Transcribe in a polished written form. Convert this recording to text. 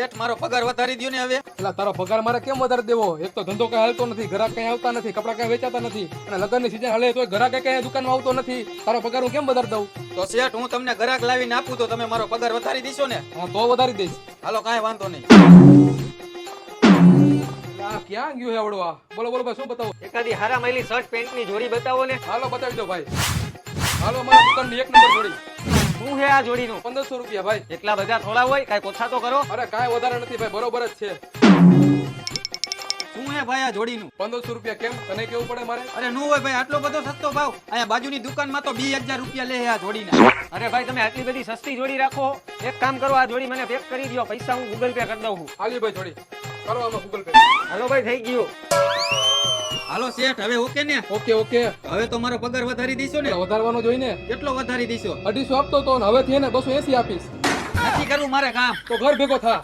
શેઠ મારો પગાર વધારી દ્યો ને હવે. એટલે તારો પગાર મારે કેમ વધારે દેવો? એક તો ધંધો કઈ હાલતો નથી, ગ્રાહક કઈ આવતા નથી, કપડા કઈ વેચાતા નથી, અને લગ્નની સીઝન હાલે તો ગ્રાહક કઈ દુકાનમાં આવતો નથી. તારો પગાર હું કેમ વધારી દઉં? તો શેઠ હું તમને ગ્રાહક લાવીને આપું તો તમે મારો પગાર વધારી દેશો ને? હા તો વધારી દઈશ. હાલો કાંઈ વાંધો નહીં. આ ક્યાં ગયું હે આવડવા? બોલો બોલો ભાઈ, શું બતાવો? એકાદી હારા માયલી શર્ટ પેન્ટ ની જોડી બતાવો ને. હાલો બતાવી દો ભાઈ. હાલો મારા દુકાનની એક નંબર જોડી. શું છે આ જોડીનું? 1500 રૂપિયા ભાઈ. એટલા બધા થોડા હોય, કાઈ ઓછા તો કરો. અરે કાંઈ વધારે નથી ભાઈ, બરોબર જ છે. શું હે ભાઈ આ જોડીનું? 1500 રૂપિયા. કેમ તને કેવું પડે મારે? અરે નો હોય ભાઈ, આટલો બધો સસ્તો ભાવ. અહીંયા બાજુની દુકાનમાં તો 2000 રૂપિયા લે આ જોડીના. અરે ભાઈ તમે આટલી બધી સસ્તી જોડી રાખો. એક કામ કરો, આ જોડી મને પેક કરી દો, પૈસા હું ગૂગલ પે કરી દઉં છું. આલી ભાઈ જોડી કરો આમાં ગૂગલ પે. હાલો ભાઈ થઈ ગયું. હાલો શેઠ હવે ઓકે ને? Okay okay. હવે તો મારો પગાર વધારી દેશો ને? વધારવાનો જોઈ ને. કેટલો વધારી દેશો? 250 આપતો તો ને હવે થી ને 280 આપીશ. નથી કરવું મારે કામ. તો ઘર ભેગો થા.